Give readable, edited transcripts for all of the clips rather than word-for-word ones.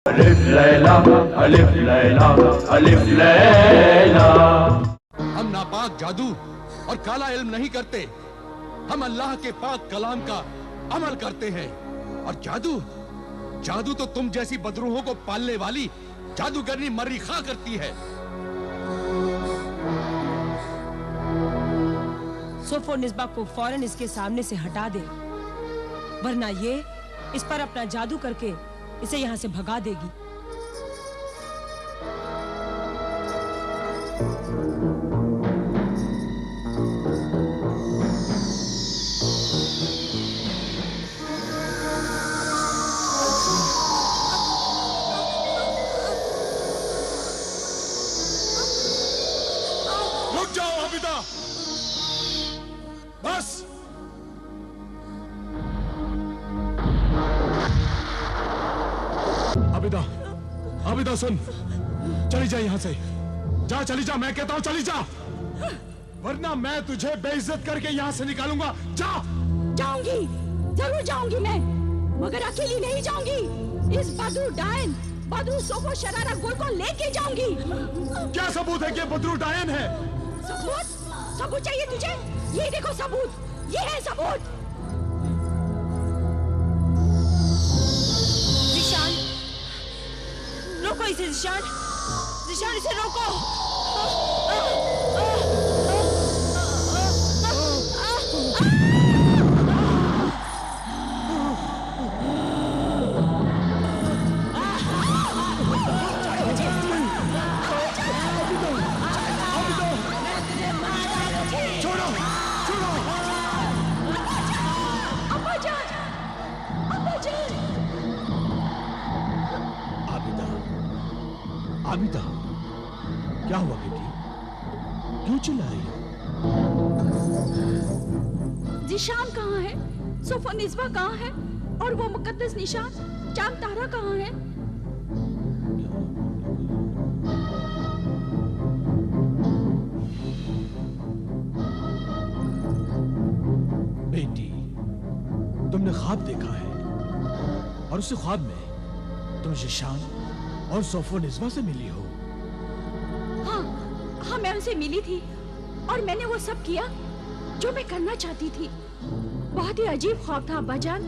अलिफ लैला अलिफ लैला अलिफ लैला। हम नापाक जादू और काला इल्म नहीं करते, हम अल्लाह के पाक कलाम का अमल करते हैं। और जादू जादू तो तुम जैसी बदरूहों को पालने वाली जादूगरनी मरीखा करती है। सोफो निस्बा को फौरन इसके सामने से हटा दे, वरना ये इस पर अपना जादू करके इसे यहाँ से भगा देगी। रुक जाओ आबिदा, बस। आबिदा, आबिदा सुन, चली जा यहाँ से। जा, चली जा, मैं कहता हूँ चली जा, वरना मैं तुझे बेइज्जत करके यहाँ से निकालूंगा। जा। जाऊंगी, जरूर जाऊंगी मैं, मगर अकेली नहीं जाऊंगी। इस बदरू डायन, बदरू सोफो शरारा गुल को लेके जाऊंगी। क्या सबूत है कि बदरू डायन है? सबूत? सबूत चाहिए तुझे? ये देखो सबूत, ये है सबूत। जिशान, रोको इसे जिशान, जिशान इसे रोको। आबिदा, क्या हुआ बेटी? क्यों चिल्ला रही हो? जिशान कहाँ है? सोफो निस्बा कहाँ है? और वो मुकद्दस निशान चांद तारा कहाँ है? बेटी, तुमने ख्वाब देखा है और उस ख्वाब में तुम जिशान और सोफो निस्बा से मिली हो। हाँ, हाँ, मैं उनसे मिली थी और मैंने वो सब किया जो मैं करना चाहती थी। बहुत ही अजीब ख्वाब था अब्बाजान,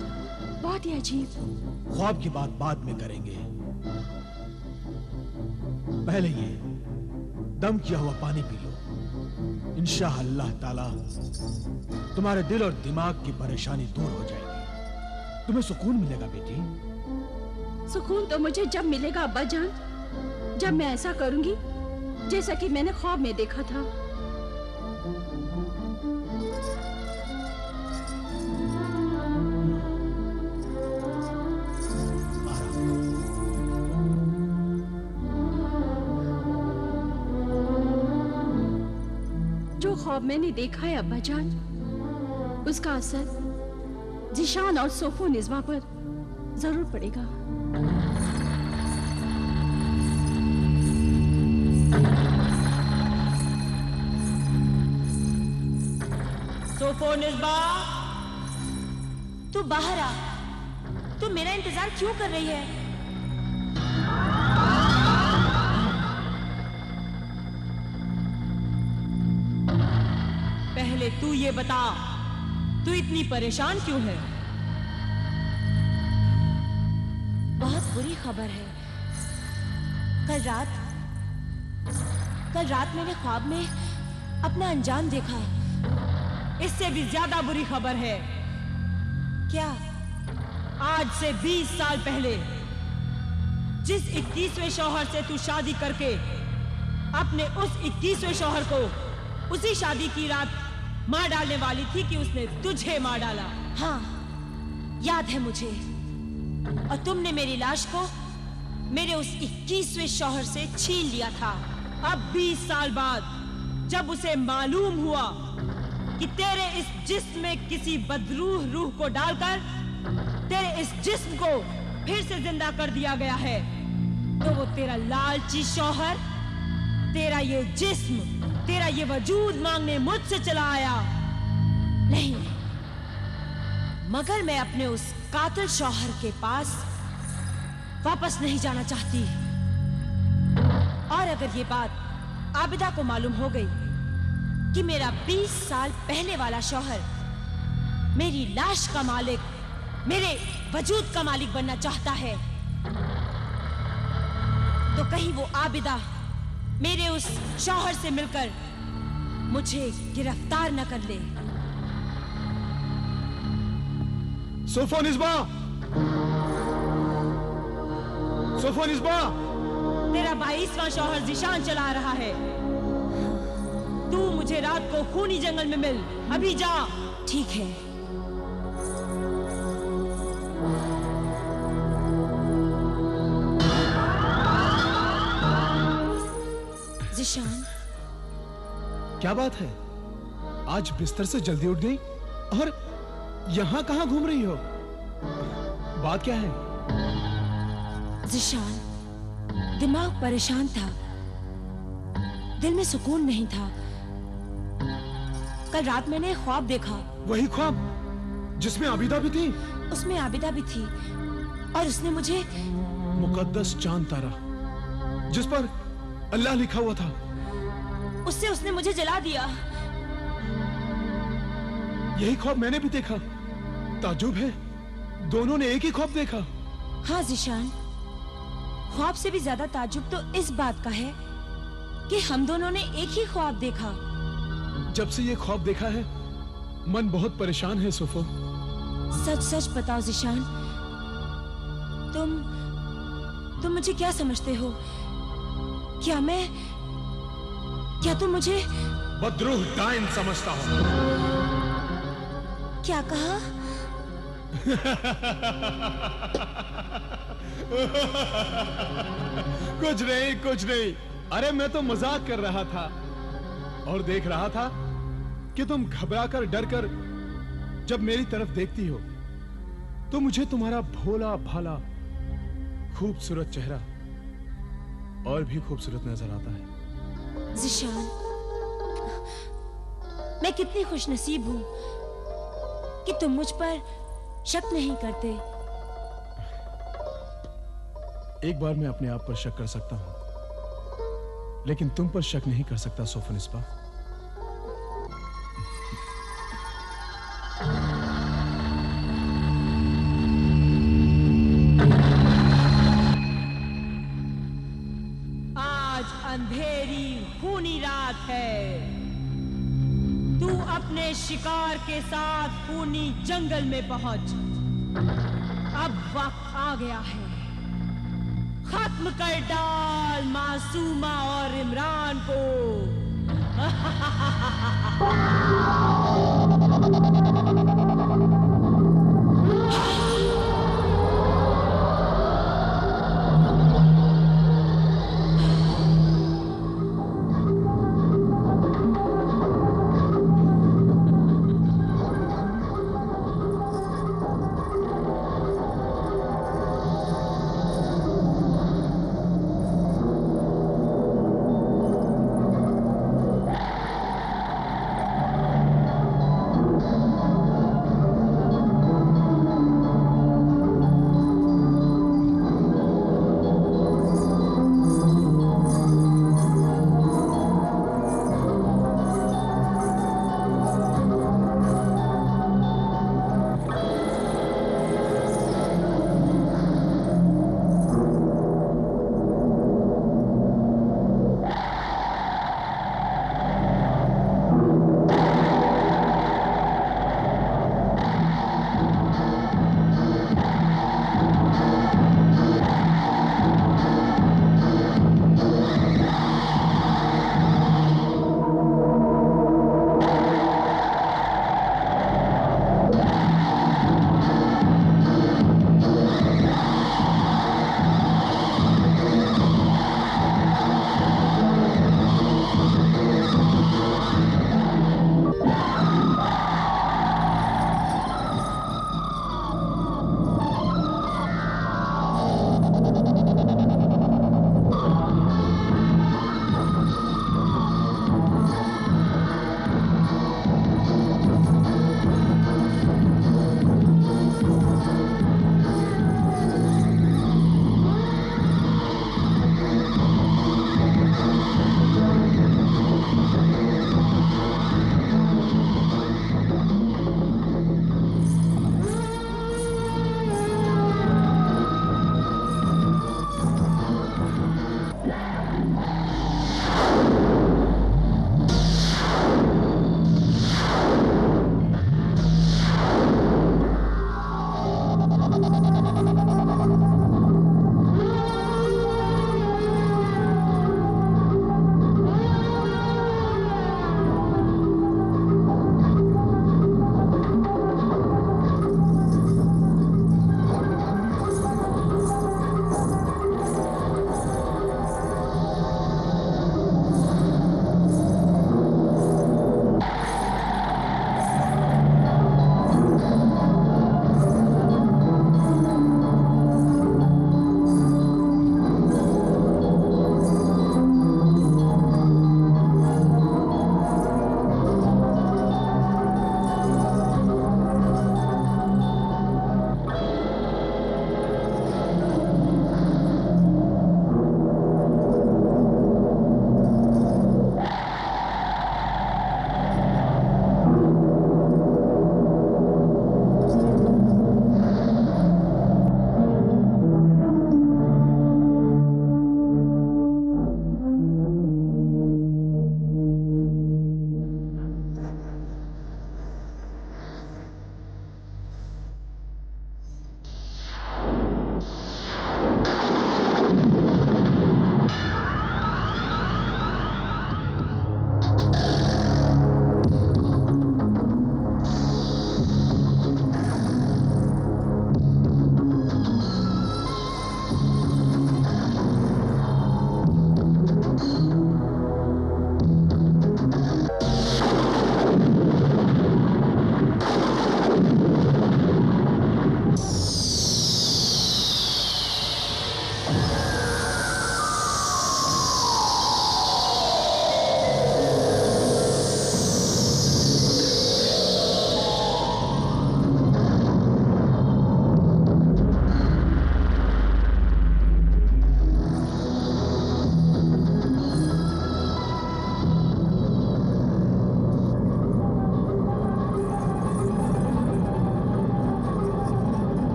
बहुत ही अजीब। ख्वाब की बात बाद में करेंगे, पहले ये दम किया हुआ पानी पी लो। इंशाअल्लाह ताला तुम्हारे दिल और दिमाग की परेशानी दूर हो जाएगी, तुम्हें सुकून मिलेगा बेटी। सुकून तो मुझे जब मिलेगा अब्बाजान, जब मैं ऐसा करूंगी जैसा कि मैंने ख्वाब में देखा था। जो ख्वाब मैंने देखा है अब्बाजान, उसका असर जिशान और सोफो निस्बा पर जरूर पड़ेगा। सोफो निस्बा, तू बाहर आ। तू मेरा इंतजार क्यों कर रही है? पहले तू ये बता, तू इतनी परेशान क्यों है? बहुत बुरी खबर है। कल रात मैंने ख्वाब में अपना अंजाम देखा। इससे भी ज्यादा बुरी खबर है। क्या? आज से 20 साल पहले जिस 21वें शौहर से तू शादी करके अपने उस 21वें शौहर को उसी शादी की रात मार डालने वाली थी कि उसने तुझे मार डाला। हाँ, याद है मुझे। और तुमने मेरी लाश को मेरे उस 21वें शौहर से छीन लिया था। अब 20 साल बाद जब उसे मालूम हुआ कि तेरे इस जिस्म में किसी बदरूह रूह को डालकर तेरे इस जिस्म को फिर से जिंदा कर दिया गया है, तो वो तेरा लालची शौहर, तेरा ये जिस्म, तेरा ये वजूद मांगने मुझसे चला आया। नहीं, मगर मैं अपने उस कातिल शौहर के पास वापस नहीं जाना चाहती। और अगर ये बात आबिदा को मालूम हो गई कि मेरा 20 साल पहले वाला शौहर मेरी लाश का मालिक, मेरे वजूद का मालिक बनना चाहता है, तो कहीं वो आबिदा मेरे उस शौहर से मिलकर मुझे गिरफ्तार न कर ले। सोफोनिस्बा! सोफोनिस्बा! तेरा 22वां शौहर ज़ीशान चला रहा है। तू मुझे रात को खूनी जंगल में मिल, अभी जा। ठीक है। ज़ीशान, क्या बात है? आज बिस्तर से जल्दी उठ गई और यहाँ कहाँ घूम रही हो? बात क्या है? ज़ीशान, दिमाग परेशान था, दिल में सुकून नहीं था। कल रात मैंने ख्वाब देखा। वही ख्वाब जिसमें आबिदा भी थी? उसमें आबिदा भी थी और उसने मुझे मुकद्दस चांद तारा जिस पर अल्लाह लिखा हुआ था, उसने मुझे जला दिया। यही ख्वाब मैंने भी देखा। ताजुब है, दोनों ने एक ही ख्वाब देखा। हाँ ज़ीशान, ख्वाब से भी ज्यादा ताजुब तो इस बात का है कि हम दोनों ने एक ही ख्वाब देखा। जब से ये ख्वाब देखा है मन बहुत परेशान है सोफो। सच सच बताओ ज़ीशान, तुम मुझे क्या समझते हो? क्या तुम मुझे बदरूह डाइन समझता हूँ। क्या कहा? कुछ नहीं। अरे मैं तो मजाक कर रहा था और देख रहा था कि तुम घबराकर डरकर जब मेरी तरफ देखती हो तो मुझे तुम्हारा भोला भाला खूबसूरत चेहरा और भी खूबसूरत नजर आता है। ज़ीशान, मैं कितनी खुशनसीब हूँ कि तुम मुझ पर शक नहीं करते। एक बार मैं अपने आप पर शक कर सकता हूँ, लेकिन तुम पर शक नहीं कर सकता सोफोनिस्बा। आज अंधेरी खूनी रात है। तू अपने शिकार के साथ खूनी जंगल में पहुंच। अब वक्त आ गया है। खत्म कर डाल मासूमा और इमरान को।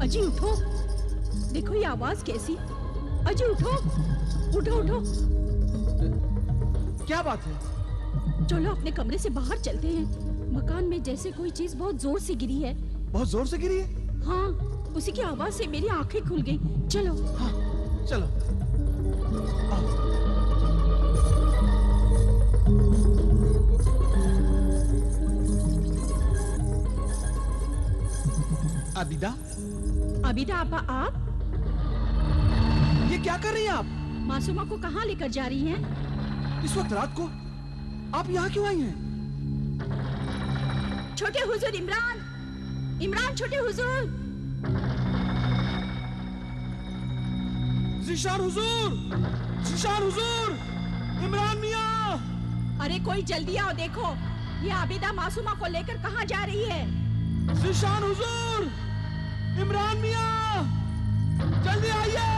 अजी उठो, देखो ये आवाज कैसी। अजी उठो, उठो उठो। क्या बात है? चलो अपने कमरे से बाहर चलते हैं। मकान में जैसे कोई चीज बहुत जोर से गिरी है। बहुत जोर से गिरी है? हाँ, उसी की आवाज से मेरी आंखें खुल गई। चलो। हाँ, चलो। आबिदा? आबिदा आपा, आप ये क्या कर रही हैं आप? मासूमा को कहाँ लेकर जा रही हैं? इस वक्त रात को आप यहाँ क्यों आई हैं? छोटे हुजूर इमरान, इमरान छोटे हुजूर। ज़ीशान हुजूर, ज़ीशान हुजूर, इमरान मियाँ। अरे कोई जल्दी आओ, देखो ये आबिदा मासूमा को लेकर कहाँ जा रही है। ज़ीशान हुजूर, इमरान मियाँ, जल्दी आइए।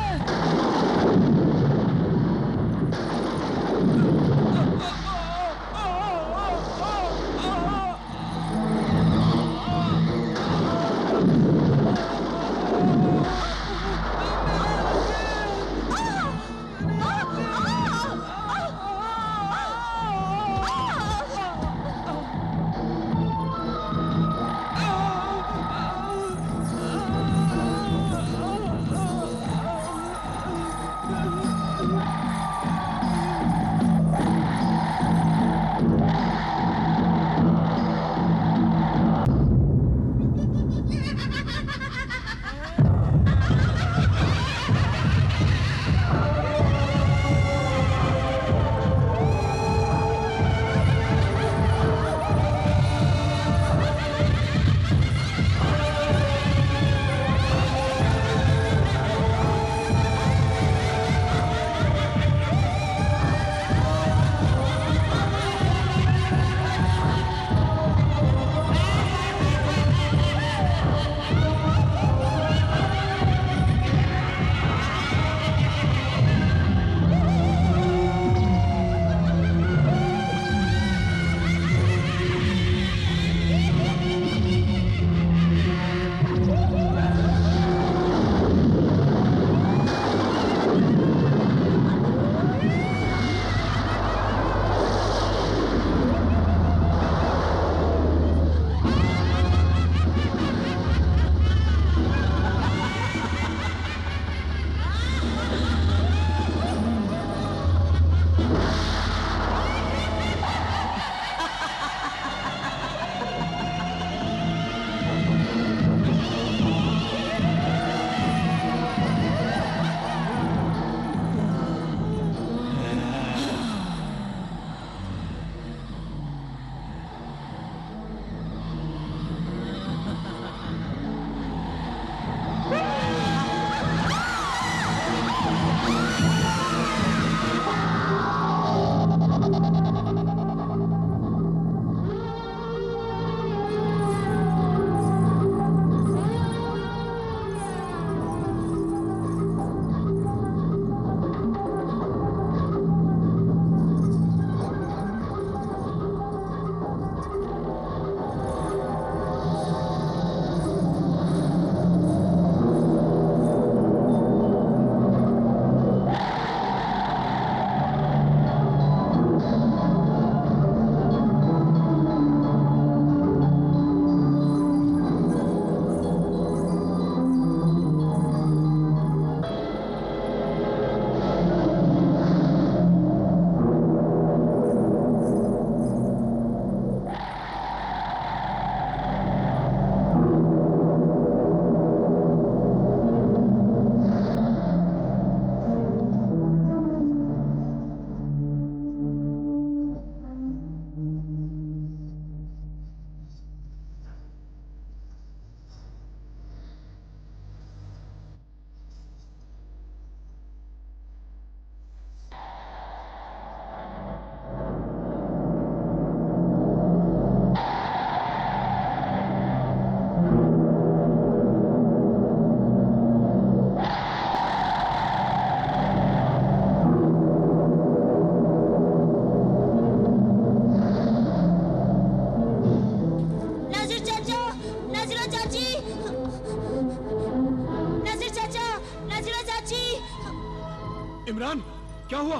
इमरान, क्या हुआ?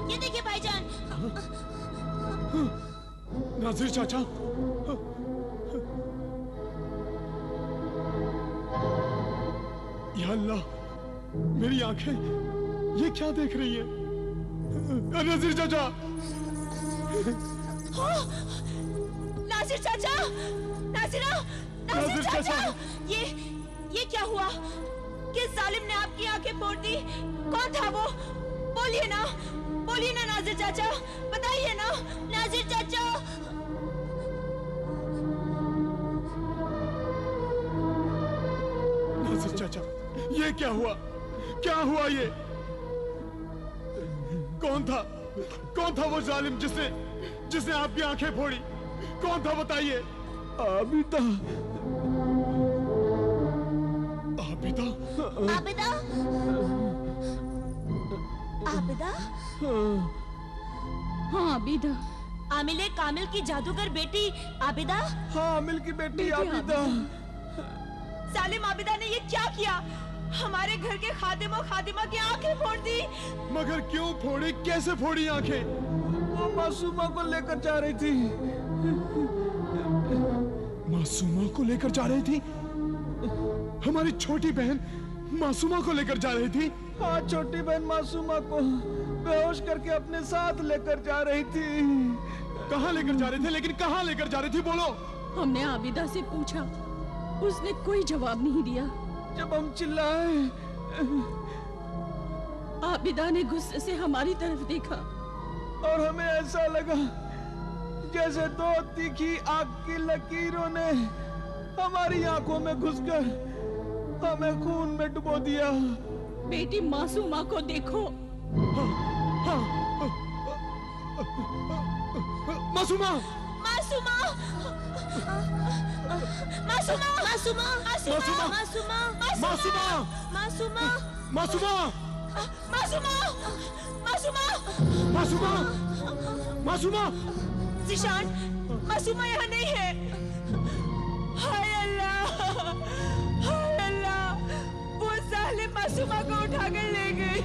ये देखिए भाईजान। नाजिर चाचा, या अल्लाह, मेरी आंखें ये क्या देख रही है? नाजिर चाचा, नासिर चाचा, नासिर चाचा, ये क्या हुआ? किस जालिम ने आपकी आंखें फोड़ दी? कौन था वो? बोलिए ना नासिर चाचा, बताइए ना नासिर चाचा। नासिर चाचा, ये क्या हुआ? क्या हुआ ये? कौन था वो जालिम जिसने आपकी आंखें फोड़ी? कौन था बताइए? आबिदा। आबिदा? हाँ आबिदा। आमिले कामिल की जादूगर बेटी आबिदा? हाँ, आमिल की बेटी आबिदा। सालिम आबिदा ने ये क्या किया? हमारे घर के खादिम और खादिमा की आंखें फोड़ दी। मगर क्यों फोड़ी? कैसे फोड़ी आंखें? वो मासूमा को लेकर जा रही थी। मासूमा को लेकर जा रही थी? हमारी छोटी बहन मासूमा को लेकर जा रही थी? हाँ, छोटी बहन मासूमा को बेहोश करके अपने साथ लेकर जा रही थी। कहाँ लेकर जा रहे थे? लेकिन कहाँ लेकर जा रही थी? बोलो। हमने आबिदा से पूछा, उसने कोई जवाब नहीं दिया। जब हम चिल्लाए, आबिदा ने गुस्से से हमारी तरफ देखा और हमें ऐसा लगा जैसे दो तीखी आग की लकीरों ने हमारी आंखों में घुसकर हमें खून में डुबो दिया। बेटी मासूमा को देखो। मासूमा! मासूमा! मासूमा! मासूमा! मासूमा! मासूमा! मासूमा! मासूमा! मासूमा! मासूमा! मासूमा! मासूमा! ज़ीशान, मासूमा यहाँ नहीं है। हाय अल्लाह! हाय अल्लाह! वो जालिम मासूमा को उठाकर ले गई।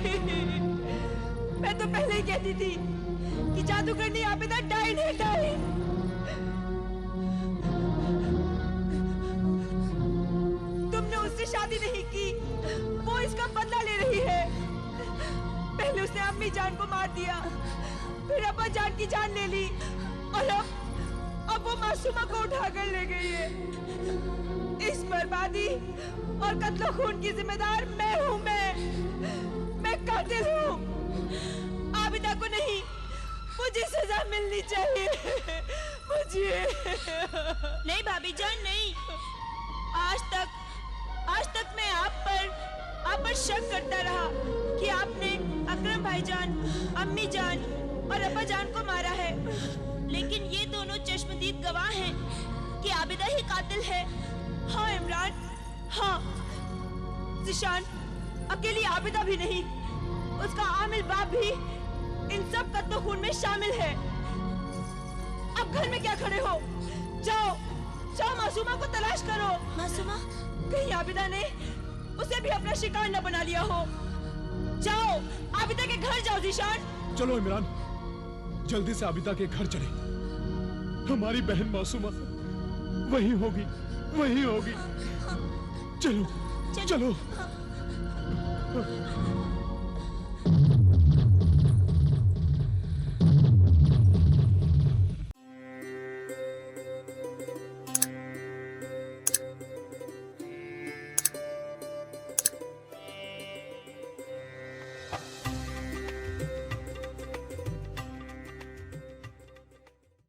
मैं तो पहले ही कहती थी कि जादूगरनी आबिदा डाइन है, डाइन। तुमने उससे शादी नहीं की, वो इसका बदला ले रही है। पहले उसने अम्मी जान को मार दिया, फिर अब्बा जान की जान ले ली, और अब वो मासूमा को उठाकर ले गई है। इस बर्बादी और कत्ल खून की जिम्मेदार मैं हूँ। मैं कातिल हूँ। आबिदा को नहीं, मुझे सजा मिलनी चाहिए। मुझे नहीं भाभी जान, नहीं। आज तक मैं आप पर शक करता रहा कि आपने अकरम भाईजान, अम्मी जान और अब्बा जान को मारा है। लेकिन ये दोनों चश्मदीद गवाह हैं कि आबिदा ही कातिल है। हाँ इमरान, हाँ। ज़ीशान, अकेली आबिदा भी नहीं, उसका आमिल बाप भी इन सब कत्लो खून में शामिल है। अब घर में क्या खड़े हो? जाओ मासूमा को तलाश करो। मासूमा? कहीं आबिदा ने उसे भी अपना शिकार न बना लिया हो। जाओ, आबिदा के घर जाओ ज़ीशान। चलो इमरान, जल्दी से आबिदा के घर चले। हमारी बहन मासूमा वही होगी। चलो।